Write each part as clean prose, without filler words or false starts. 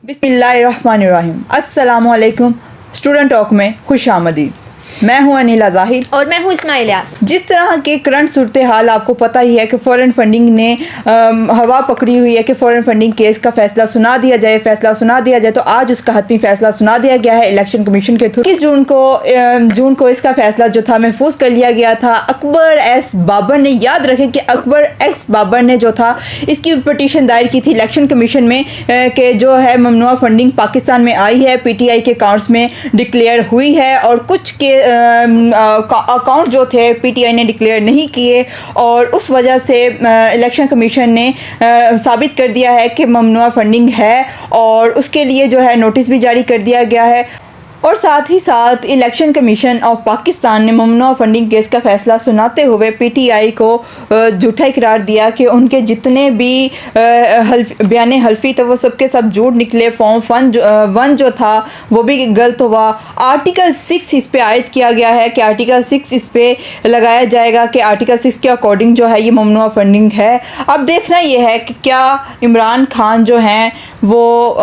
बिस्मिल्लाहिर्रहमानिर्रहीम। अस्सलामु अलैकुम। स्टूडेंट टॉक में खुश आमदीद। मैं हूं अनिला ज़ाहिर और मैं हूं इस्माइल यास। जिस तरह के करंट सूरत हाल आपको पता ही है कि फ़ॉरेन फंडिंग ने हवा पकड़ी हुई है कि फ़ॉरेन फंडिंग केस का फैसला सुना दिया जाए तो आज उसका हतमी फैसला सुना दिया गया है इलेक्शन कमीशन के थ्रू। 21 जून को इसका फैसला जो था महफूज कर लिया गया था। अकबर एस बाबर ने, याद रखें कि अकबर एस बाबर ने जो था इसकी पटिशन दायर की थी इलेक्शन कमीशन में कि जो है ममनुआ फंडिंग पाकिस्तान में आई है, PTI के अकाउंट्स में डिक्लेयर हुई है और कुछ के अकाउंट जो थे PTI ने डिक्लेयर नहीं किए और उस वजह से इलेक्शन कमीशन ने साबित कर दिया है कि ममनुआ फंडिंग है और उसके लिए जो है नोटिस भी जारी कर दिया गया है। और साथ ही साथ इलेक्शन कमीशन ऑफ पाकिस्तान ने ममनुआ फंडिंग केस का फैसला सुनाते हुए PTI को झूठा इकरार दिया कि उनके जितने भी बयान हल्फी थे वो सब के सब झूठ निकले। फॉर्म 1 जो था वो भी गलत हुआ। आर्टिकल 6 इस पे आयद किया गया है कि आर्टिकल 6 इस पे लगाया जाएगा कि आर्टिकल 6 के अकॉर्डिंग जो है ये ममनुआ फंडिंग है। अब देखना ये है कि क्या इमरान खान जो हैं वो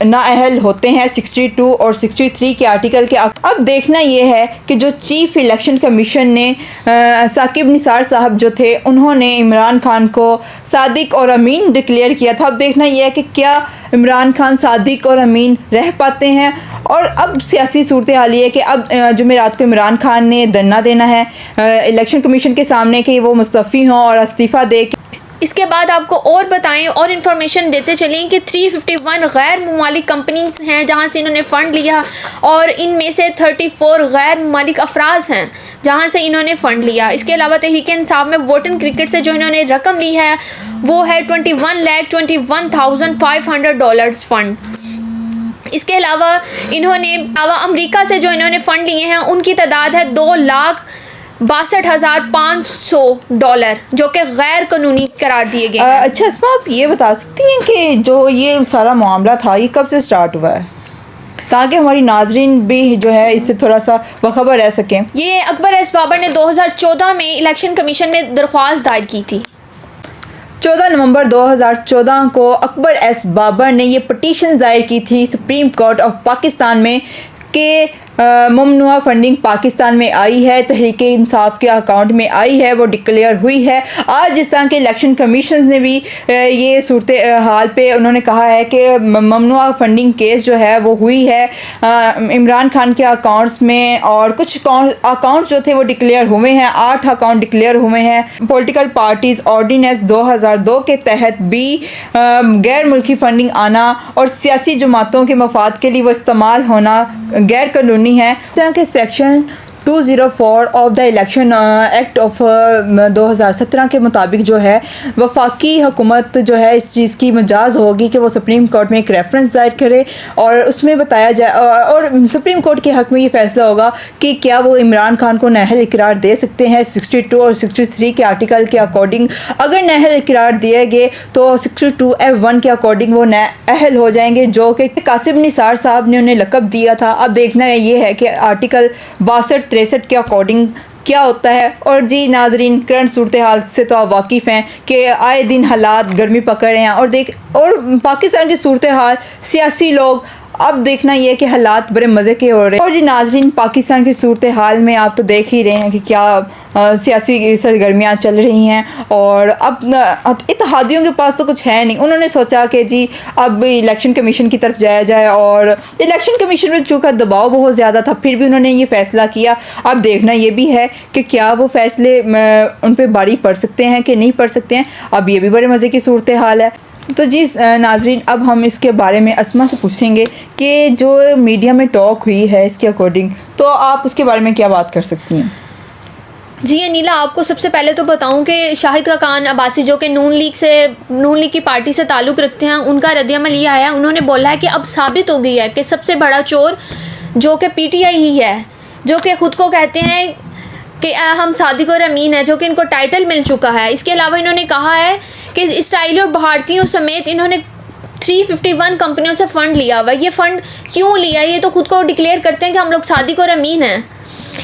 नाअहल होते हैं 62 और 63 के आर्टिकल के। अब देखना ये है कि जो चीफ इलेक्शन कमीशन ने साकिब निसार साहब जो थे उन्होंने इमरान खान को सादिक और अमीन डिक्लेयर किया था। अब देखना ये है कि क्या इमरान खान सादिक और अमीन रह पाते हैं। और अब सियासी सूरत हाल ये है कि अब जुमेरात को इमरान खान ने धरना देना है इलेक्शन कमीशन के सामने कि वो मुस्तफ़ी हों और इस्तीफ़ा दे। इसके बाद आपको और बताएं और इन्फॉर्मेशन देते चलें कि 351 गैर मुमालिक कंपनीज हैं जहां से इन्होंने फ़ंड लिया और इनमें से 34 गैर मुमालिक अफराज हैं जहां से इन्होंने फ़ंड लिया। इसके अलावा तहरीक इंसाफ में वोटन क्रिकेट से जो इन्होंने रकम ली है वो है $21,21,500 फ़ंड। इसके अलावा इन्होंने अमेरिका से जो इन्होंने फ़ंड लिए हैं उनकी तादाद है $2,62,500 जो कि गैर कानूनी करार दिए गए हैं। अच्छा अस्मा, आप ये बता सकती हैं कि जो ये सारा मामला था ये कब से स्टार्ट हुआ है ताकि हमारी नाजरीन भी जो है इससे थोड़ा सा बाखबर रह सकें? ये अकबर एस बाबर ने 2014 में इलेक्शन कमीशन में दरख्वास्त दायर की थी। 14 नवंबर 2014 को अकबर एस बाबर ने ये पटिशन दायर की थी सुप्रीम कोर्ट ऑफ पाकिस्तान में कि ममनुआ फंडिंग पाकिस्तान में आई है, तहरीक इंसाफ के अकाउंट में आई है, वो डिक्लेयर हुई है। आज इस तरह के इलेक्शन कमीशन ने भी ये सूरत हाल पे उन्होंने कहा है कि ममनुआ फंडिंग केस जो है वो हुई है इमरान खान के अकाउंट्स में और कुछ अकाउंट जो थे वो डिक्लेयर हुए हैं। 8 अकाउंट डिक्लेयर हुए हैं। पॉलिटिकल पार्टीज़ ऑर्डिनेंस 2002 के तहत भी गैर मुल्की फंडिंग आना और सियासी जमातों के मफाद के लिए वो इस्तेमाल होना गैर कानूनी है। इस तरह के section 204 of the election act of 2017 के मुताबिक जो है वफाकी हुकूमत जो है इस चीज़ की मजाज होगी कि वो सुप्रीम कोर्ट में एक रेफरेंस दायर करे और उसमें बताया जाए और सुप्रीम कोर्ट के हक़ में ये फैसला होगा कि क्या वो इमरान खान को नाअहल इकरार दे सकते हैं 62 और 63 के आर्टिकल के अकॉर्डिंग। अगर नाअहल इकरार दिए गए तो 62F1 के अकॉर्डिंग वो नाअहल हो जाएंगे जो कि कासिम निसार साहब ने उन्हें लक़ब दिया था। अब देखना ये है कि आर्टिकल 62-63 के अकॉर्डिंग क्या होता है। और जी नाजरीन, करंट सूरत हाल से तो आप वाकिफ़ हैं कि आए दिन हालात गर्मी पकड़ रहे हैं और पाकिस्तान की सूरत हाल सियासी लोग अब देखना ये कि हालात बड़े मज़े के हो रहे हैं। और जी नाजरीन, पाकिस्तान की सूरत हाल में आप तो देख ही रहे हैं कि क्या सियासी सरगर्मियाँ चल रही हैं और अब इत्तेहादियों के पास तो कुछ है नहीं। उन्होंने सोचा कि जी अब इलेक्शन कमीशन की तरफ जाया जाए और इलेक्शन कमीशन में चूँकि दबाव बहुत ज़्यादा था फिर भी उन्होंने ये फ़ैसला किया। अब देखना ये भी है कि क्या वो फ़ैसले उन पर भारी पड़ सकते हैं कि नहीं पड़ सकते हैं। अब ये भी बड़े मज़े की सूरत हाल है। तो जी नाजरीन, अब हम इसके बारे में अस्मा से पूछेंगे कि जो मीडिया में टॉक हुई है इसके अकॉर्डिंग, तो आप उसके बारे में क्या बात कर सकती हैं? जी अनिला, आपको सबसे पहले तो बताऊं कि शाहिद खाकान अब्बासी जो कि नून लीग की पार्टी से ताल्लुक़ रखते हैं, उनका रद्द-ए-अमल ये आया। उन्होंने बोला है कि अब साबित हो गई है कि सबसे बड़ा चोर जो कि PTI ही है, जो कि ख़ुद को कहते हैं कि हम सादिक और अमीन है, जो कि इनको टाइटल मिल चुका है। इसके अलावा इन्होंने कहा है कि इसराइली और भारतीयों समेत इन्होंने 351 कंपनियों से फ़ंड लिया हुआ। ये फ़ंड क्यों लिया, ये तो ख़ुद को डिक्लेयर करते हैं कि हम लोग सादिक और अमीन हैं।